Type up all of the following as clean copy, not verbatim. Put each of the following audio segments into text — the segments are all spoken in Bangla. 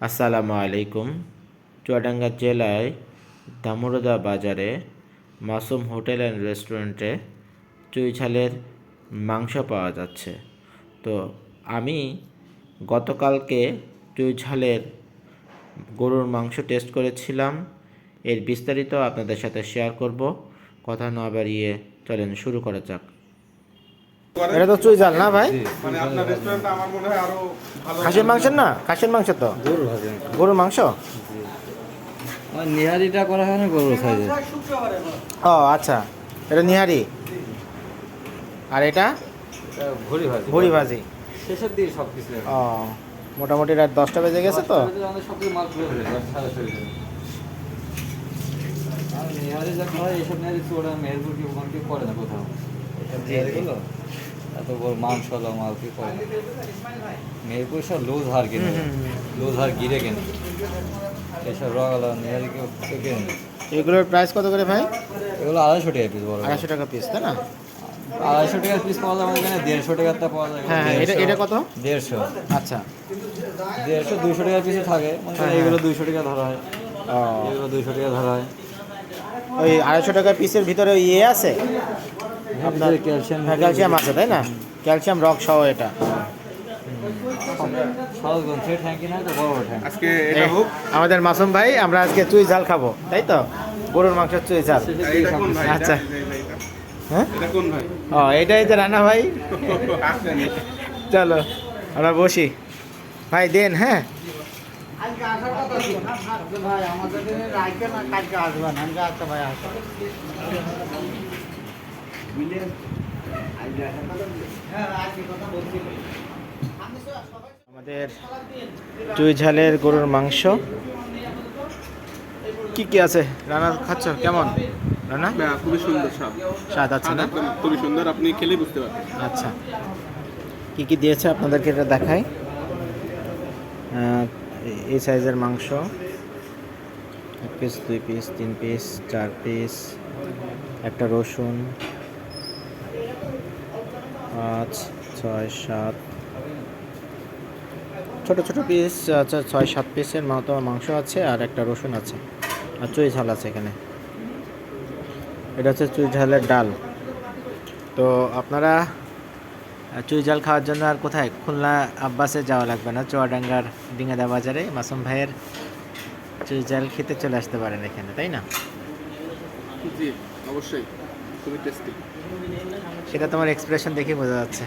আসসালামু আলাইকুম। চুয়াডাঙ্গা জেলায় দামোড়দা বাজারে মাসুম হোটেল অ্যান্ড রেস্টুরেন্টে চুইঝালের মাংস পাওয়া যাচ্ছে। তো আমি গতকালকে চুইঝালের গরুর মাংস টেস্ট করেছিলাম। এর বিস্তারিত আপনাদের সাথে শেয়ার করব। কথা না বাড়িয়ে চলেন শুরু করা যাক। এটা তো চুইঝাল না ভাই? মানে আপনার রেস্টুরেন্টটা আমার মনে হয় আরো ভালো। খাসির মাংস না? খাসির মাংস তো? গরুর মাংস। নিহারিটা করা হয় না গরুর সাইজে। ও আচ্ছা, এটা নিহারি। আর এটা ভুড়ি ভাজি। ভুড়ি ভাজি। শেষের দিকে সব কিছু ও মোটামুটি রাত 10টা বেজে গেছে তো। আমাদের সব কিছু মাল পুরো হয়ে যায় সারা শরীরে। আর নিহারি যা হয় এইসব নিহারি চোরা মেহেরপুর কি ওখানে কেউ করে না কোথাও। এসব নিহারিগুলো এত বড় মাংস মাল কি করে না। মেহেরপুর সব লুজ হার কিনে, লুজ হার গিরে কেনে। এইসব রগালা নিহারি কেউ কেনে না। এগুলোর প্রাইস কত করে ভাই? এগুলো 250 টাকা পিস বড়। 250 টাকা পিস, তাই না? 250 টাকা পিস পাওয়া যায় আমাদের এখানে, 150 টাকাটা পাওয়া যায়। হ্যাঁ, এটা কত? 150। আচ্ছা, 150 200 টাকার পিসে থাকে, মানে এগুলো 200 টাকা ধরা হয়। ও এগুলো 200 টাকা ধরা হয়। ওই 250 টাকা পিসের ভিতরে ইয়ে আছে আপনার ক্যালসিয়াম, ক্যালসিয়াম আছে, তাই না? ক্যালসিয়াম রক সহ এটা। সহজগঞ্জ থেকে ট্যাঙ্কি না তো বড় বড় ট্যাঙ্ক। আজকে এটা হোক। আমাদের মাসুম ভাই, আমরা আজকে চুই ঝাল খাবো, তাই তো? গরুর মাংসের চুই ঝাল। এটা কোন ভাই? আচ্ছা। হ্যাঁ, এটা কোন ভাই? ও এটাই তো রানা ভাই। আসেন। চলো আমরা বসি, ভাই দেন। হ্যাঁ, আজকে আসার কথা ছিল ভাই, আমাদের রাখবে না, কালকে আসবেন। আমি আচ্ছা ভাই আসো। আমাদের চুই ঝালের গরুর মাংস কি কি আছে রানা, খাচ্ছ কেমন রানা? খুবই সুন্দর স্বাদ। স্বাদ আছে না? একদম খুবই সুন্দর, আপনি খেলেই বুঝতে পারবেন। আচ্ছা, কি কি দিয়েছে আপনাদেরকে এটা দেখাই। এই সাইজের মাংস 1 পিস, 2 পিস, 3 পিস, 4 পিস, একটা রসুন, 5, 6, 7 ছোট ছোট পিস, আচ্ছা 6-7 পিসের মতো মাংস আছে, আর একটা রসুন আছে, আর চুই ঝাল আছে এখানে। এটা হচ্ছে চুই ঝালের ডাল। তো আপনারা চুই ঝাল খাওয়ার জন্য আর কোথায়, খুলনা আব্বাসে যাওয়া লাগবে না, চুয়াডাঙ্গার ডিঙ্গাদা বাজারে মাসুম ভাইয়ের চুই ঝাল খেতে চলে আসতে পারেন এখানে, তাই না? জি অবশ্যই, খুবই টেস্টি। সেটা তোমার এক্সপ্রেশন দেখে বোঝা যাচ্ছে।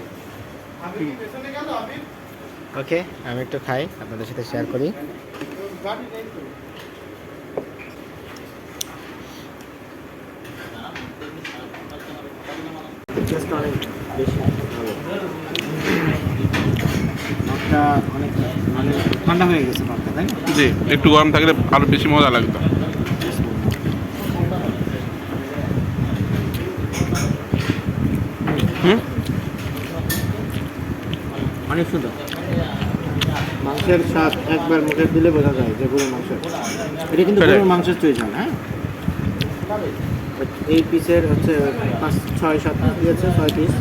ওকে, আমি একটু খাই, আপনাদের সাথে শেয়ার করি। অনেক বেশি ভালো, অনেক মানে ঠান্ডা হয়ে গেছে ভাতটা, তাই না? জি, একটু গরম থাকলে আরো বেশি মজা লাগতো। অনেক সুন্দর। মাংসের স্বাদ একবার মুখে দিলে বোঝা যায় যে গরুর মাংস। এটা কিন্তু গরুর মাংসের চুই ঝাল। হ্যাঁ, এই পিসের হচ্ছে 5-6-7 পিস দিয়েছে, 6 পিস,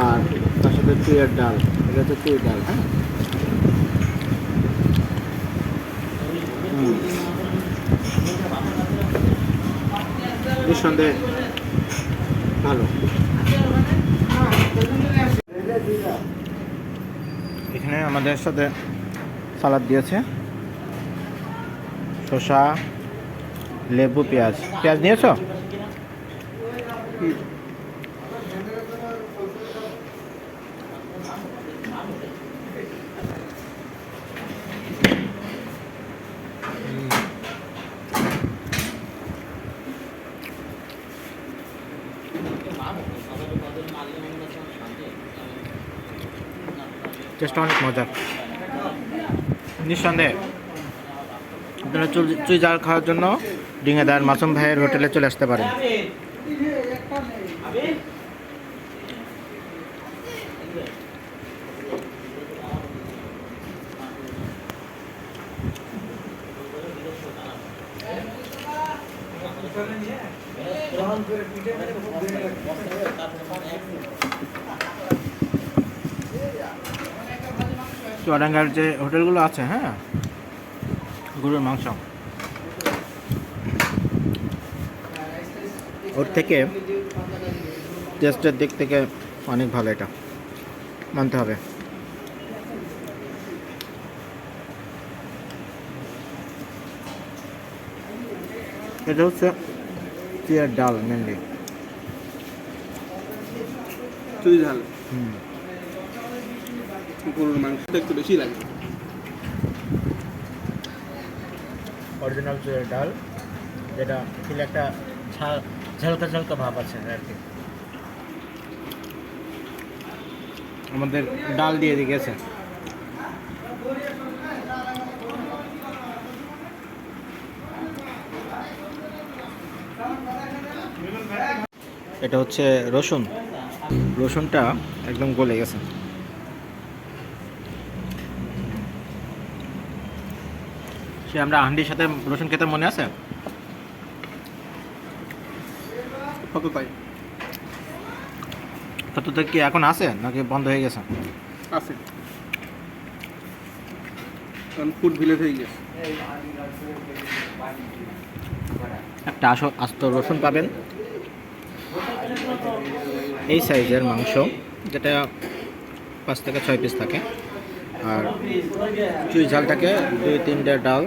আর তার সাথে চুইয়ের ডাল। এটা হচ্ছে চুই ডাল। হ্যাঁ, নিঃসন্দেহে ভালো। এখানে আমাদের সাথে সালাদ দিয়েছে, শসা, লেবু, পেঁয়াজ। পেঁয়াজ নিয়েছো? টেস্টটা অনেক মজার, নিঃসন্দেহে। আপনারা চুই ঝাল খাওয়ার জন্য ডিঙ্গাদার মাসুম ভাইয়ের হোটেলে চলে আসতে পারেন। চুয়াডাঙ্গার যে হোটেলগুলো আছে, হ্যাঁ, গরুর মাংস ওর থেকে টেস্টের দিক থেকে অনেক ভালো, এটা মানতে হবে। এটা হচ্ছে চিয়ার ডাল মেনলি। চুই ঝাল হুম, গরুর মাংসটা একটু বেশি লাগে। অরিজিনাল চিয়ার ডাল, যেটা খেলে একটা ঝালকা ঝালকা ভাব আছে আর কি। আমাদের ডাল দিয়ে গেছে। এটা হচ্ছে রসুনটা একদম গলে গেছে। সে আমরা হান্ডির সাথে রসুন খেতে মনে আছে? কত তাই তত কি এখন আছে নাকি বন্ধ হয়ে গেছে? আছে, কারণ ফুড ভিলেজ হয়ে গেছে। একটা আস্ত রসুন পাবেন, এই সাইজের মাংস, যেটা 5 থেকে 6 পিস থাকে, আর চুই ঝাল থাকে 2-3টে ডাল।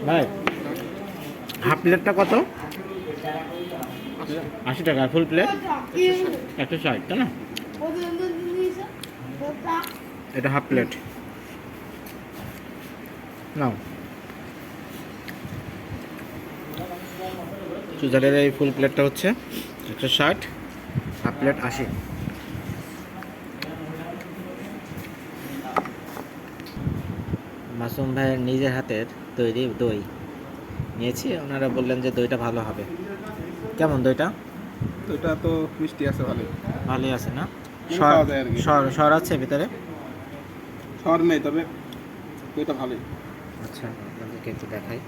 ভাই হাফ প্লেটটা কত? 80 টাকা। ফুল প্লেট 160, তাই না? এটা হাফ প্লেট নাও। চুজারের এই ফুল প্লেটটা হচ্ছে 160, হাফ প্লেট 80। মাসুম ভাইয়ের নিজের হাতের তৈরি দই নিয়েছি, ওনারা বললেন যে দইটা ভালো হবে। কেমন দইটা? তো এটা তো মিষ্টি আছে, ভালোই ভালোই আছে না? খাওয়া যায় আর কি। সর আছে ভিতরে? শহর নেই, তবে এটা ভালোই। আচ্ছা, আপনাদেরকে একটু দেখাই।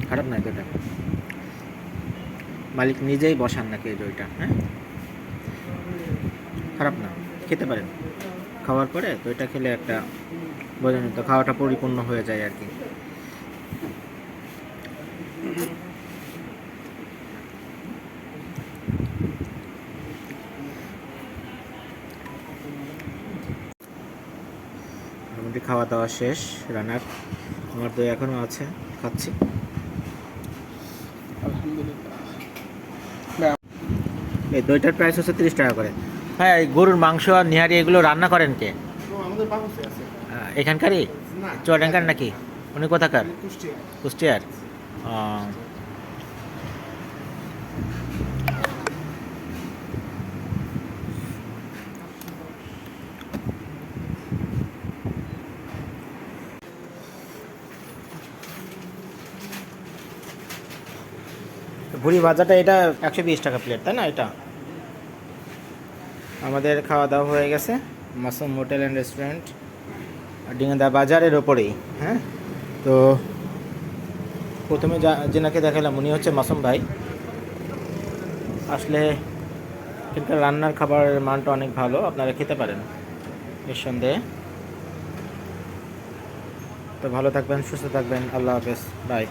খারাপ নয় দইটা। মালিক নিজেই বসান নাকি এই দইটা? হ্যাঁ, খারাপ না, খেতে পারেন। খাওয়ার পরে দইটা খেলে একটা বোঝেন তো, খাওয়াটা পরিপূর্ণ হয়ে যায় আর কি। আমাদের খাওয়া দাওয়া শেষ, রান্নার আমার দই এখনও আছে, খাচ্ছি। আলহামদুলিল্লাহ। এই দইটার প্রাইস হচ্ছে 30 টাকা করে। হ্যাঁ, এই গরুর মাংস আর নিহারি এগুলো রান্না করেন কে? আমাদের বাবুসে আছে। এখানকারই? চুয়াডাঙ্গার নাকি? উনি কোথাকার? কুষ্টিয়ার। ও, ভুড়ি ভাজাটা এটা 120 টাকা প্লেট, তাই না? এটা আমাদের খাওয়া দাওয়া হয়ে গেছে। মাসুম হোটেল অ্যান্ড রেস্টুরেন্ট, ডিঙ্গাদা বাজারের ওপরেই। হ্যাঁ, তো প্রথমে যেনাকে দেখালাম উনি হচ্ছে মাসুম ভাই। আসলে এখানকার রান্নার খাবারের মানটা অনেক ভালো, আপনারা খেতে পারেন নিঃসন্দেহে। তো ভালো থাকবেন, সুস্থ থাকবেন, আল্লাহ হাফেজ, বাই।